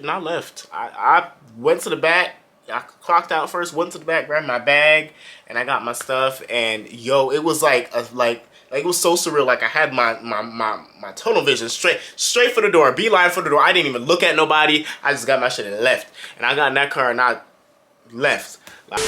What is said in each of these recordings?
and I left. I went to the back. I clocked out first, went to the back, grabbed my bag, and I got my stuff. And yo, it was like it was so surreal. Like I had my tunnel vision straight for the door, beeline for the door. I didn't even look at nobody. I just got my shit and left. And I got in that car and I left. Like,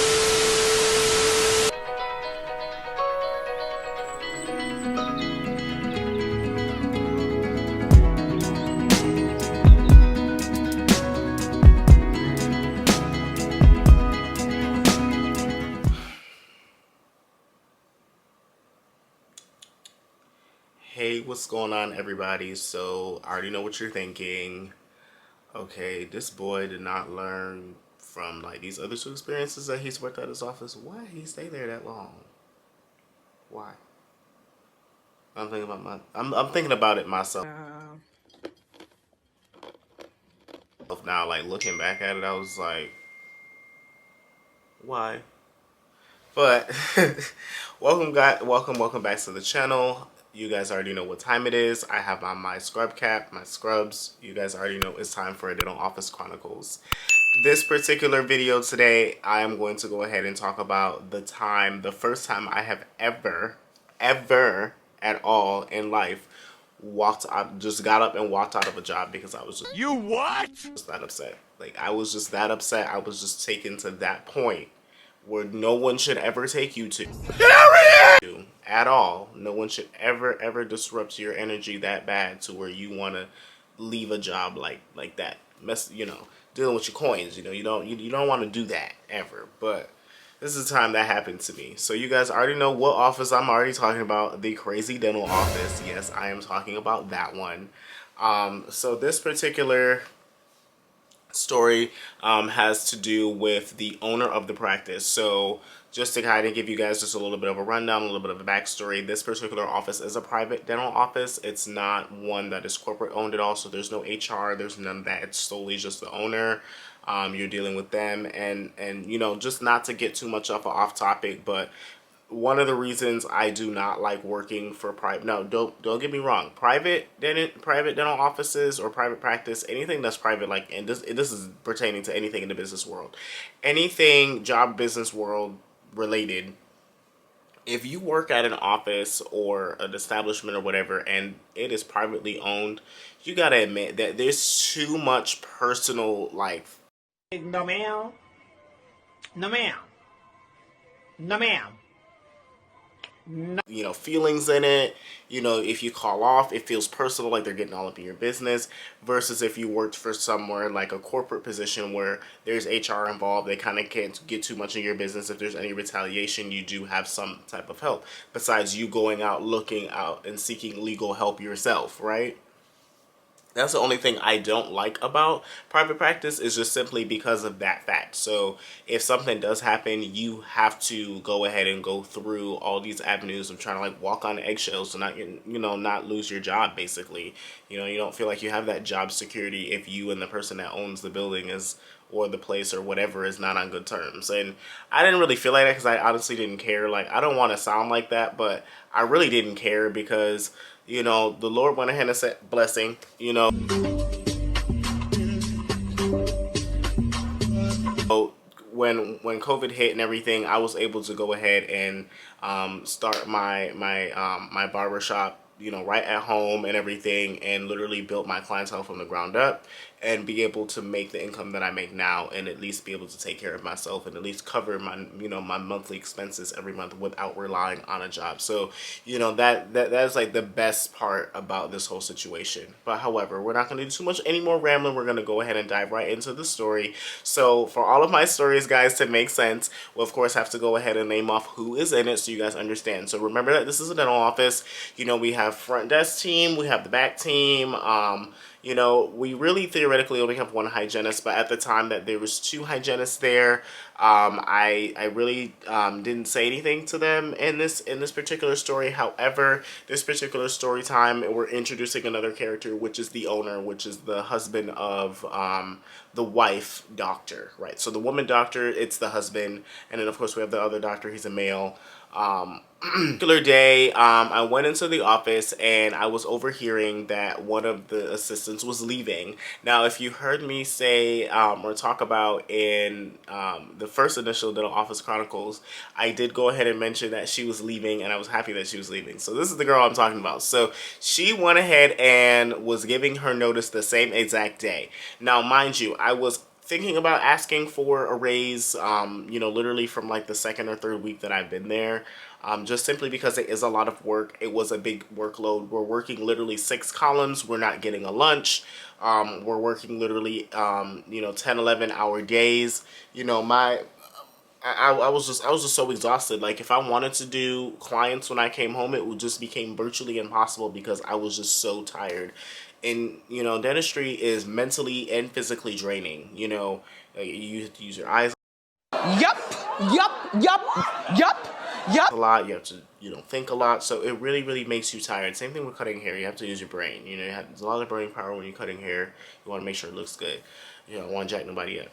hey, what's going on, everybody? So I already know what you're thinking. Okay, this boy did not learn from like these other two experiences that he's worked at his office. Why did he stay there that long? Why? I'm thinking about I'm thinking about it myself now. Like looking back at it, I was like, why? But welcome back to the channel. You guys already know what time it is. I have on my scrub cap, my scrubs. You guys already know it's time for Dental Office Chronicles. This particular video today, I am going to go ahead and talk about the first time I have ever at all in life just got up and walked out of a job because I was just just that upset. Like I was just that upset. I was just taken to that point where no one should ever take you to. Period. At all. No one should ever disrupt your energy that bad to where you want to leave a job like that. Dealing with your coins, you don't want to do that ever. But this is the time that happened to me. So you guys already know what office I'm already talking about. The crazy dental office. Yes, I am talking about that one. So this particular story has to do with the owner of the practice. So just to kind of give you guys just a little bit of a rundown, a little bit of a backstory, this particular office is a private dental office. It's not one that is corporate owned at all, so there's no HR, there's none of that. It's solely just the owner. You're dealing with them, and just not to get too much off topic, but one of the reasons I do not like working for don't get me wrong, private dental offices or private practice, anything that's private, like, and this is pertaining to anything in the business world, anything job business world related. If you work at an office or an establishment or whatever and it is privately owned, you gotta admit that there's too much personal, like, no ma'am, no ma'am, no ma'am, feelings in it. If you call off, it feels personal, like they're getting all up in your business, versus if you worked for somewhere like a corporate position where there's HR involved, they kind of can't get too much in your business. If there's any retaliation, you do have some type of help besides you going out, looking out and seeking legal help yourself, right? That's the only thing I don't like about private practice, is just simply because of that fact. So if something does happen, you have to go ahead and go through all these avenues of trying to like walk on eggshells to not lose your job, basically. You don't feel like you have that job security if you and the person that owns the building or the place or whatever is not on good terms. And I didn't really feel like that because I honestly didn't care. Like, I don't want to sound like that, but I really didn't care because the Lord went ahead and said blessing, when COVID hit and everything, I was able to go ahead and start my barber shop, right at home and everything, and literally built my clientele from the ground up and be able to make the income that I make now, and at least be able to take care of myself and at least cover my my monthly expenses every month without relying on a job. So that is like the best part about this whole situation. But however, we're not going to do too much any more rambling. We're going to go ahead and dive right into the story. So for all of my stories, guys, to make sense, we'll of course have to go ahead and name off who is in it so you guys understand. So remember that this is a dental office. We have front desk team, we have the back team. We really theoretically only have one hygienist, but at the time that there was two hygienists there, I really didn't say anything to them in this particular story. However, this particular story time, we're introducing another character, which is the owner, which is the husband of the wife doctor, right? So the woman doctor, it's the husband, and then of course we have the other doctor. He's a male. Particular day, I went into the office and I was overhearing that one of the assistants was leaving. Now, if you heard me say or talk about in the first initial Dental Office Chronicles, I did go ahead and mention that she was leaving, and I was happy that she was leaving. So this is the girl I'm talking about. So she went ahead and was giving her notice the same exact day. Now, mind you, I was thinking about asking for a raise, you know, literally from like the second or third week that I've been there. Just simply because it is a lot of work. It was a big workload. We're working literally 6 columns. We're not getting a lunch. We're working literally, you know, 10, 11-hour days. You know, I was just so exhausted. Like, if I wanted to do clients when I came home, it would just became virtually impossible because I was just so tired. And, you know, dentistry is mentally and physically draining. You know, like, you have to use your eyes Yup, yup, yup, yup, yup. a lot. You have to, you know, think a lot. So it really, really makes you tired. Same thing with cutting hair. You have to use your brain. You know, there's a lot of brain power when you're cutting hair. You want to make sure it looks good. You don't want to jack nobody up.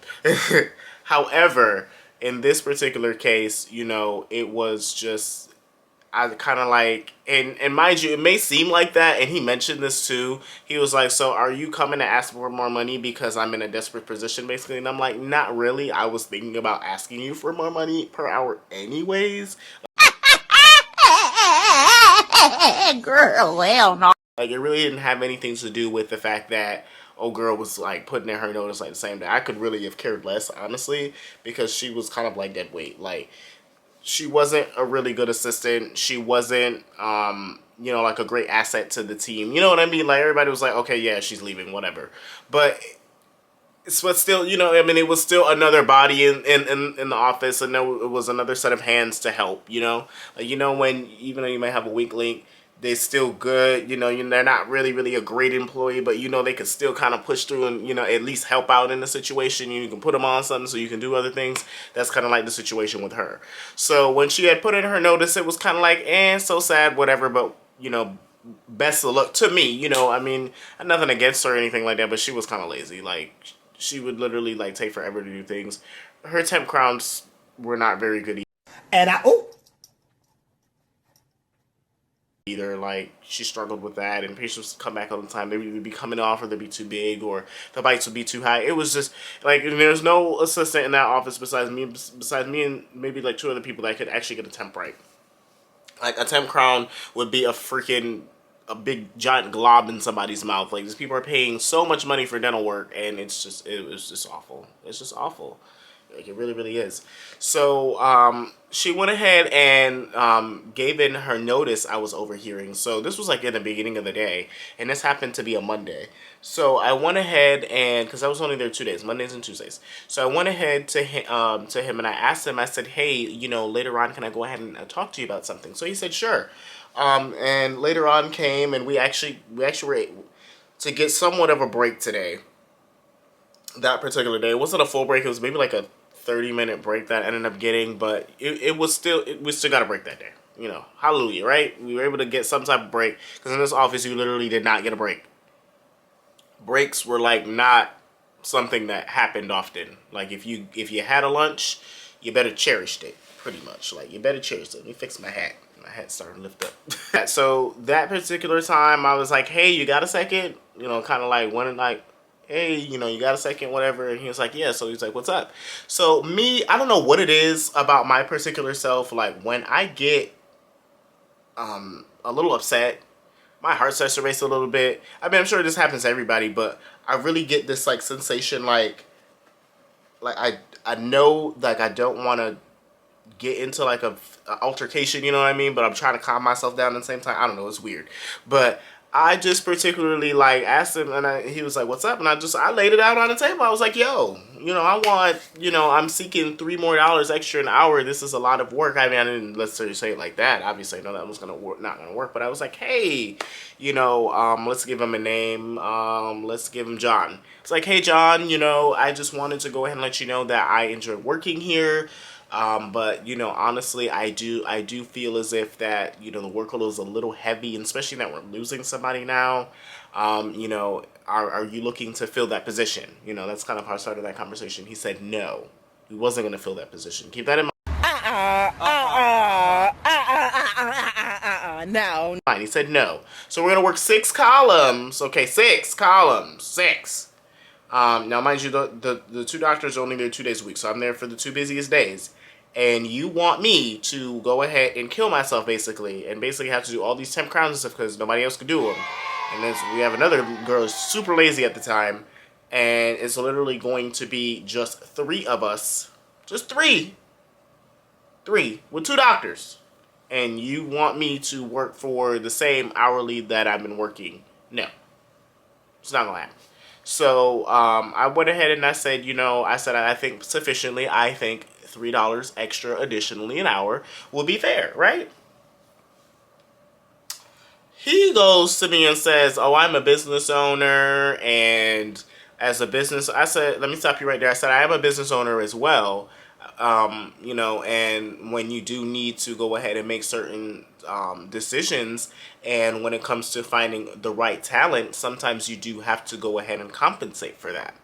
However, in this particular case, you know, it was just, I kind of like, and mind you, it may seem like that, and he mentioned this too. He was like, so are you coming to ask for more money because I'm in a desperate position, basically? And I'm like, not really. I was thinking about asking you for more money per hour anyways. Girl, well, no. Like, it really didn't have anything to do with the fact that old girl was like putting in her notice like the same day. I could really have cared less, honestly, because she was kind of like dead weight. Like, she wasn't a really good assistant. She wasn't, you know, like a great asset to the team. You know what I mean? Like, everybody was like, okay, yeah, she's leaving, whatever. But still, you know, I mean, it was still another body in the office, and it was another set of hands to help, you know? Like, you know, when, even though you might have a weak link, they're still good, you know, they're not really a great employee, but, you know, they could still kind of push through and, you know, at least help out in the situation. You can put them on something so you can do other things. That's kind of like the situation with her. So when she had put in her notice, it was kind of like, so sad, whatever, but, you know, best of luck to me, you know. I mean, nothing against her or anything like that, but she was kind of lazy. Like, she would literally, like, take forever to do things. Her temp crowns were not very good And either. Like, she struggled with that, and patients would come back all the time. They would be coming off, or they'd be too big, or the bites would be too high. It was just like, there's no assistant in that office besides me and maybe like 2 other people that could actually get a temp right. Like, a temp crown would be a big giant glob in somebody's mouth. Like, these people are paying so much money for dental work, and it was just awful. It's just awful. Like, it really, really is. So, she went ahead and gave in her notice. I was overhearing. So this was like in the beginning of the day, and this happened to be a Monday. So I went ahead and, because I was only there 2 days, Mondays and Tuesdays. So I went ahead to him and I asked him. I said, hey, you know, later on, can I go ahead and talk to you about something? So he said, sure. And later on came, and we actually were able to get somewhat of a break today. That particular day, it wasn't a full break. It was maybe like a 30-minute break that I ended up getting, but we still got a break that day. You know, hallelujah, right? We were able to get some type of break, because in this office, you literally did not get a break. Breaks were like not something that happened often. Like, if you had a lunch, you better cherish it, pretty much. Like, you better cherish it. Let me fix my hat. My hat's starting to lift up. So that particular time, I was like, hey, you got a second? You know, kind of like wanting, like, hey, you know, you got a second, whatever. And he was like, yeah. So he's like, what's up? So me, I don't know what it is about my particular self. Like, when I get a little upset, my heart starts to race a little bit. I mean, I'm sure this happens to everybody, but I really get this like sensation, like I know, like, I don't want to get into like a altercation, you know what I mean? But I'm trying to calm myself down at the same time. I don't know, it's weird. But I just particularly like asked him, and he was like, "What's up?" And I laid it out on the table. I was like, "Yo, I want, I'm seeking $3 more extra an hour. This is a lot of work." I mean, I didn't necessarily say it like that. Obviously, I know that was not gonna work. But I was like, "Hey, let's give him a name. Let's give him John." It's like, "Hey, John, I just wanted to go ahead and let you know that I enjoy working here." But honestly, I do feel as if that the workload is a little heavy, and especially that we're losing somebody now. Are you looking to fill that position? That's kind of how I started that conversation. He said no, he wasn't going to fill that position. Keep that in mind. No. He said no. So we're gonna work 6 columns. Okay, 6 columns, 6. Now, mind you, the two doctors are only there 2 days a week, so I'm there for the 2 busiest days. And you want me to go ahead and kill myself, basically, and basically have to do all these temp crowns and stuff because nobody else could do them. And then we have another girl who's super lazy at the time, and it's literally going to be just 3 of us. Just 3. 3 with 2 doctors. And you want me to work for the same hourly that I've been working? No. It's not going to happen. So I went ahead and I said, I think sufficiently, I think $3 extra additionally an hour will be fair, right? He goes to me and says, "Oh, I'm a business owner, and as a business," I said, "Let me stop you right there." I said, "I am a business owner as well. And when you do need to go ahead and make certain decisions, and when it comes to finding the right talent, sometimes you do have to go ahead and compensate for that."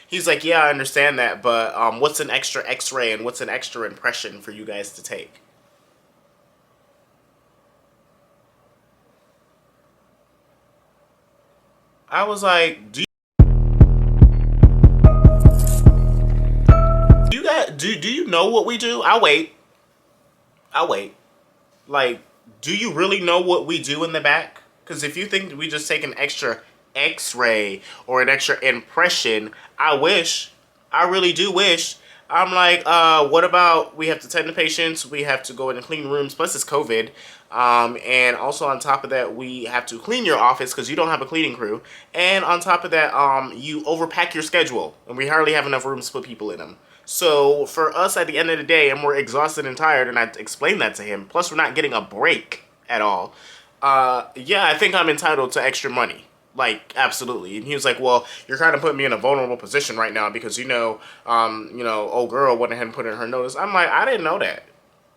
He's like, "Yeah, I understand that, but what's an extra x-ray and what's an extra impression for you guys to take?" I was like, do you know what we do? I'll wait. I'll wait. Like, do you really know what we do in the back? Because if you think we just take an extra x-ray or an extra impression, I wish. I really do wish. I'm like, what about we have to tend to patients, we have to go in and clean rooms, plus it's COVID. And also on top of that, we have to clean your office because you don't have a cleaning crew. And on top of that, you overpack your schedule, and we hardly have enough rooms to put people in them. So for us at the end of the day, and we're exhausted and tired, and I explained that to him, plus we're not getting a break at all. Yeah, I think I'm entitled to extra money. Like, absolutely. And he was like, "Well, you're kind of putting me in a vulnerable position right now because, old girl went ahead and put in her notice." I'm like, I didn't know that.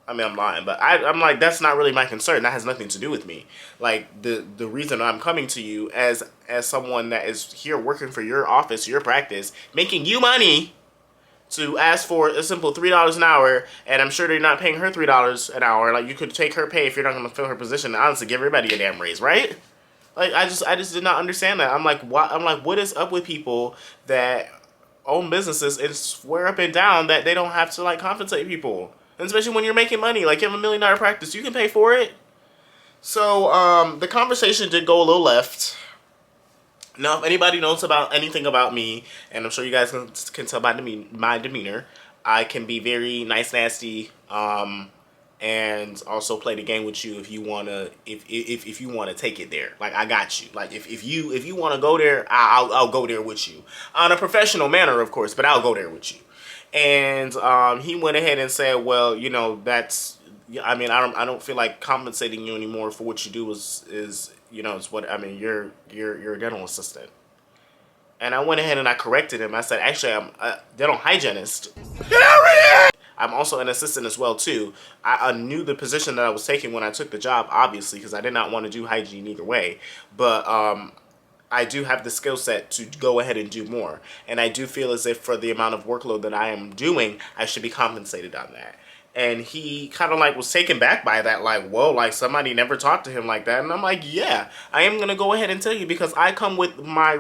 I mean, I'm lying, but I'm like, that's not really my concern. That has nothing to do with me. Like, the reason I'm coming to you as someone that is here working for your office, your practice, making you money, to ask for a simple $3 an hour, and I'm sure they're not paying her $3 an hour. Like, you could take her pay if you're not going to fill her position. And honestly, give everybody a damn raise, right? Like, I just did not understand that. I'm like, what is up with people that own businesses and swear up and down that they don't have to, like, compensate people? And especially when you're making money, like, you have $1 million practice, you can pay for it. So, the conversation did go a little left. Now, if anybody knows about anything about me, and I'm sure you guys can tell by my demeanor, I can be very nice, nasty, and also play the game with you if you wanna if you wanna take it there. Like, I got you. Like, if you wanna go there, I'll go there with you on a professional manner, of course, but I'll go there with you. And he went ahead and said, "Well, that's." I mean, I don't feel like compensating you anymore for what you do is it's what I mean. You're a dental assistant, and I went ahead and I corrected him. I said, "Actually, I'm a dental hygienist. Period. I'm also an assistant as well too. I knew the position that I was taking when I took the job, obviously, because I did not want to do hygiene either way. But I do have the skill set to go ahead and do more, and I do feel as if for the amount of workload that I am doing, I should be compensated on that." And he kind of like was taken back by that, like, whoa, like somebody never talked to him like that. And I'm like, yeah, I am gonna go ahead and tell you because I come with my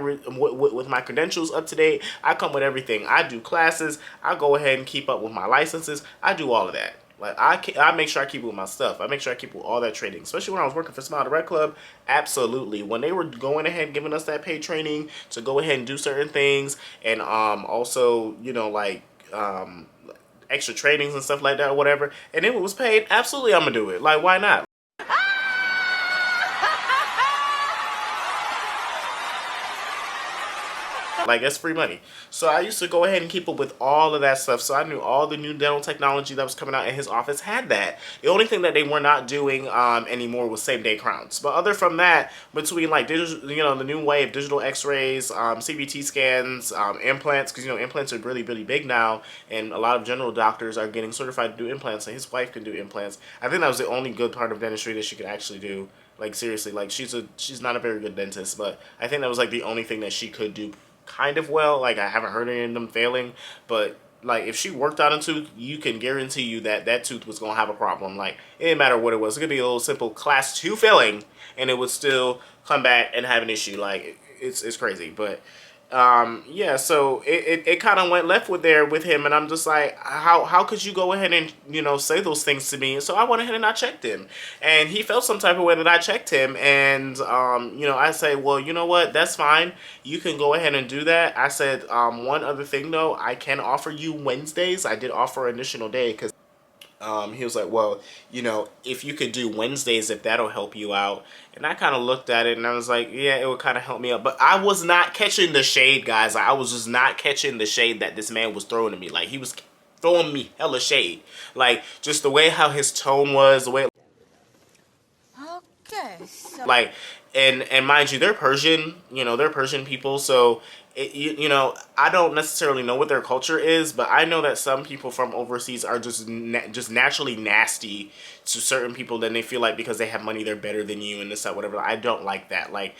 credentials up to date. I come with everything. I do classes. I go ahead and keep up with my licenses. I do all of that. Like, I make sure I keep with my stuff. I make sure I keep with all that training, especially when I was working for Smile Direct Club. Absolutely, when they were going ahead and giving us that paid training to go ahead and do certain things, and also extra trainings and stuff like that or whatever, and it was paid, absolutely I'm gonna do it. Like, why not? Like, that's free money. So I used to go ahead and keep up with all of that stuff. So I knew all the new dental technology that was coming out, and his office had that. The only thing that they were not doing anymore was same-day crowns. But other from that, between like digital, the new way of digital X-rays, CBT scans, implants, because implants are really, really big now, and a lot of general doctors are getting certified to do implants, and his wife can do implants. I think that was the only good part of dentistry that she could actually do. Like, seriously, like, she's not a very good dentist, but I think that was like the only thing that she could do kind of well. Like, I haven't heard any of them failing, but like, if she worked on a tooth, you can guarantee you that that tooth was gonna have a problem. Like, it didn't matter what it was. It could be a little simple class 2 failing, and it would still come back and have an issue. Like, it's crazy. But yeah, so it kind of went left with him, and I'm just like, how could you go ahead and say those things to me? And so I went ahead and I checked him, and he felt some type of way that I checked him, and I say, well, you know what, that's fine, you can go ahead and do that. I said, one other thing though, I can offer you Wednesdays. I did offer an additional day because he was like, well, if you could do Wednesdays, if that'll help you out. And I kind of looked at it and I was like, yeah, it would kind of help me out. But I was not catching the shade, guys. I was just not catching the shade that this man was throwing at me. Like, he was throwing me hella shade. Like, just the way how his tone was, the way... Okay, so Like, and mind you, they're Persian, they're Persian people, so I don't necessarily know what their culture is, but I know that some people from overseas are just naturally nasty to certain people. Then they feel like because they have money, they're better than you and this, that, whatever. I don't like that. Like,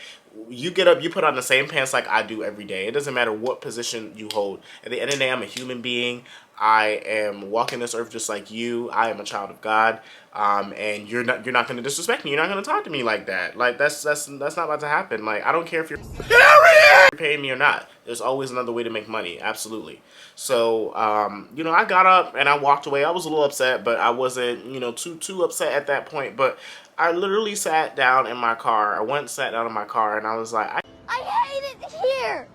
you get up, you put on the same pants like I do every day. It doesn't matter what position you hold. At the end of the day, I'm a human being. I am walking this earth just like you. I am a child of God, and you're not going to disrespect me. You're not going to talk to me like that. Like, that's not about to happen. Like, I don't care if you're paying me or not. There's always another way to make money. Absolutely. So, I got up and I walked away. I was a little upset, but I wasn't, too upset at that point. But I literally sat down in my car. I went and sat down in my car, and I was like, I hate it here.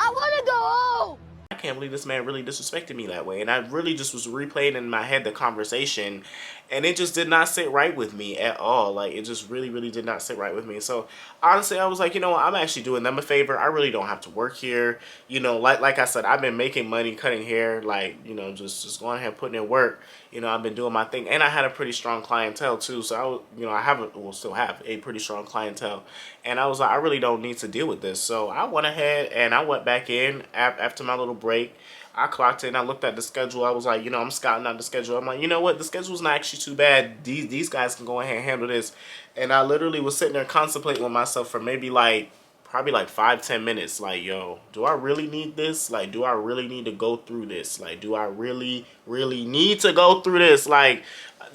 I want to go home. I can't believe this man really disrespected me that way. And I really just was replaying in my head the conversation, and it just did not sit right with me at all. Like, it just really, really did not sit right with me. So honestly, I was like, what, I'm actually doing them a favor. I really don't have to work here. Like I said, I've been making money cutting hair, like, just going ahead and putting in work. I've been doing my thing, and I had a pretty strong clientele too. So I still have a pretty strong clientele, and I was like, I really don't need to deal with this. So I went ahead and I went back in after my little break. I clocked in, I looked at the schedule. I was like, I'm scouting out the schedule. I'm like, you know what, the schedule's not actually too bad. These guys can go ahead and handle this. And I literally was sitting there contemplating with myself for maybe probably 5-10 minutes. Like, yo, do I really need this? Like, do I really need to go through this? Like, do I really need to go through this? Like,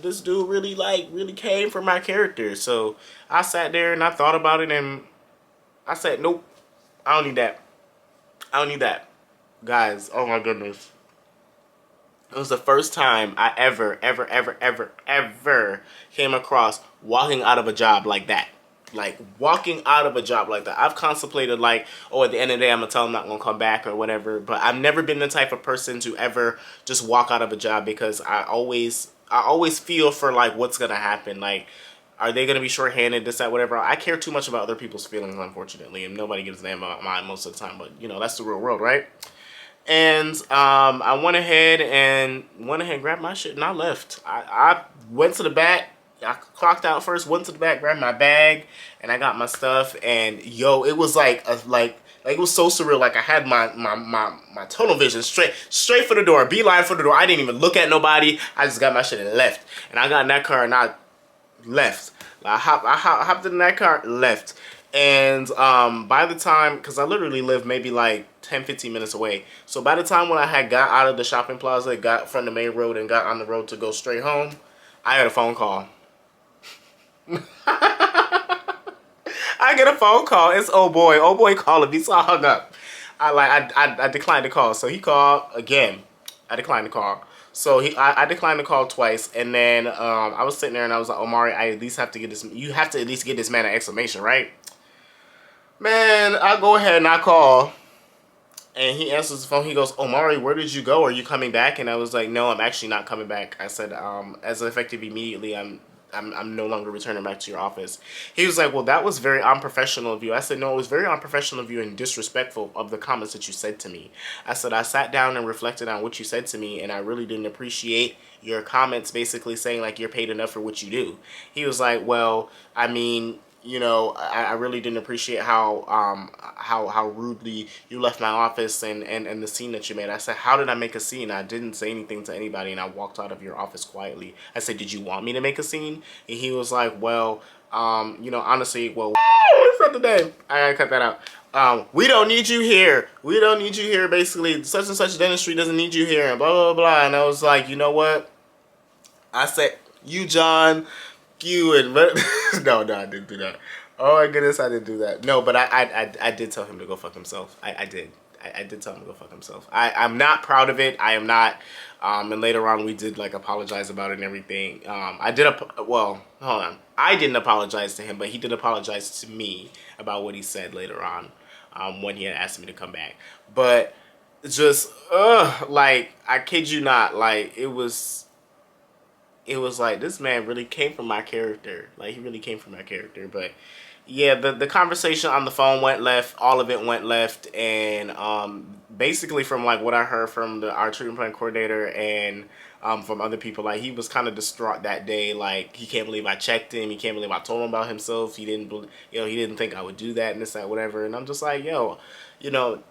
this dude really came for my character. So I sat there and I thought about it, and I said, nope, I don't need that. I don't need that. Guys, oh my goodness. It was the first time I ever came across walking out of a job like that. Like, walking out of a job like that. I've contemplated, like, oh, at the end of the day, I'm going to tell them I'm not going to come back or whatever. But I've never been the type of person to ever just walk out of a job, because I always feel for, like, what's going to happen. Like, are they going to be shorthanded, this, that, whatever. I care too much about other people's feelings, unfortunately. And nobody gives a damn about mine most of the time. But, that's the real world, right? And I went ahead and grabbed my shit, and I left. I went to the back. I clocked out first, went to the back, grabbed my bag, and I got my stuff. And yo, it was like it was so surreal. Like, I had my tunnel vision straight for the door, beeline for the door. I didn't even look at nobody. I just got my shit and left. And I got in that car and I left. I hopped in that car, left. And by the time, because I literally live maybe 10-15 minutes away, so by the time when I had got out of the shopping plaza, got from the main road and got on the road to go straight home, I had a phone call. I get a phone call. It's old boy calling me, so I hung up. I declined the call. So he called again. I declined the call. So I declined the call twice, and then I was sitting there and I was like, Omari, I at least have to get this. You have to at least get this man an explanation, right? Man, I go ahead and I call, and he answers the phone. He goes, Omari, where did you go? Are you coming back? And I was like, no, I'm actually not coming back. I said, as effective immediately, I'm no longer returning back to your office. He was like, well, that was very unprofessional of you. I said, no, it was very unprofessional of you and disrespectful of the comments that you said to me. I said, I sat down and reflected on what you said to me, and I really didn't appreciate your comments basically saying like you're paid enough for what you do. He was like, well, I mean, you know, I really didn't appreciate how rudely you left my office and the scene that you made. I said, how did I make a scene? I didn't say anything to anybody, and I walked out of your office quietly. I said, did you want me to make a scene? And he was like, well, you know, honestly, well, what's not the name? I gotta cut that out. We don't need you here. We don't need you here. Basically, such and such dentistry doesn't need you here, and blah blah blah. And I was like, you know what? I said, you, John, you, and no, I didn't do that. Oh my goodness, I didn't do that. No, but I did tell him to go fuck himself. I did. I did tell him to go fuck himself. I'm not proud of it. I am not. And later on, we did like apologize about it and everything. Well, hold on. I didn't apologize to him, but he did apologize to me about what he said later on, when he had asked me to come back. But just, like, I kid you not, like, it was like, this man really came from my character. Like, he really came from my character. But yeah, the conversation on the phone went left. All of it went left. And basically from like what I heard from our treatment plan coordinator and from other people, like, he was kind of distraught that day. Like, he can't believe I checked him. He can't believe I told him about himself. He didn't, you know, he didn't think I would do that and this, that, whatever. And I'm just like, yo, you know,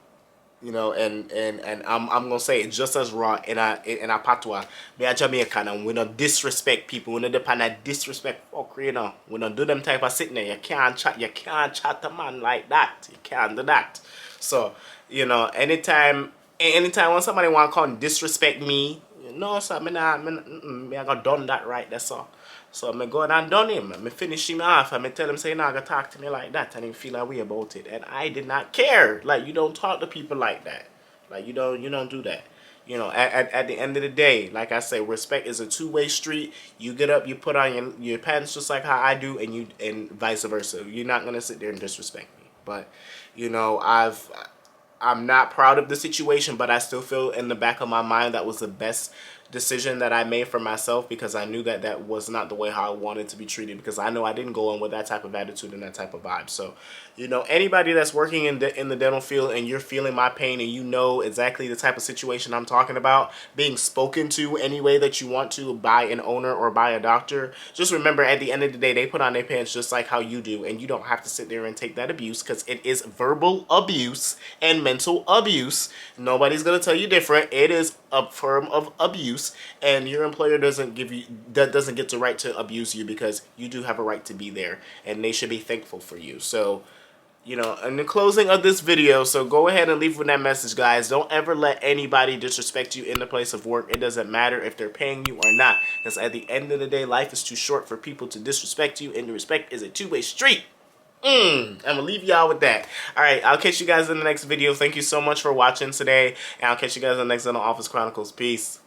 and I'm gonna say it just as raw in a patois. Me a Jamaican, and we don't disrespect people. We don't depend on disrespect fuck, you know. We don't do them type of sitting there. You can't chat a man like that. You can't do that. So, you know, anytime when somebody want to come and disrespect me, no, sir, me I got done that right, that's all. So I go and done him. I finish him off. I tell him, say, nah, gonna talk to me like that. And he feel a way about it. And I did not care. Like, you don't talk to people like that. Like, you don't do that. You know, at the end of the day, like I say, respect is a two-way street. You get up, you put on your pants just like how I do, and vice versa. You're not gonna sit there and disrespect me. But, you know, I'm not proud of the situation, but I still feel in the back of my mind that was the best decision that I made for myself, because I knew that that was not the way how I wanted to be treated, because I know I didn't go in with that type of attitude and that type of vibe. So, you know, anybody that's working in the dental field and you're feeling my pain and you know exactly the type of situation I'm talking about, being spoken to any way that you want to by an owner or by a doctor, just remember at the end of the day, they put on their pants just like how you do, and you don't have to sit there and take that abuse, because it is verbal abuse and mental abuse. Nobody's gonna tell you different. It is a form of abuse, and your employer doesn't get the right to abuse you, because you do have a right to be there, and they should be thankful for you. So, you know, in the closing of this video, so go ahead and leave with that message, guys. Don't ever let anybody disrespect you in the place of work. It doesn't matter if they're paying you or not, because at the end of the day, life is too short for people to disrespect you, and the respect is a two-way street. I'm gonna leave y'all with that. Alright, I'll catch you guys in the next video. Thank you so much for watching today, and I'll catch you guys in the next Dental Office Chronicles. Peace.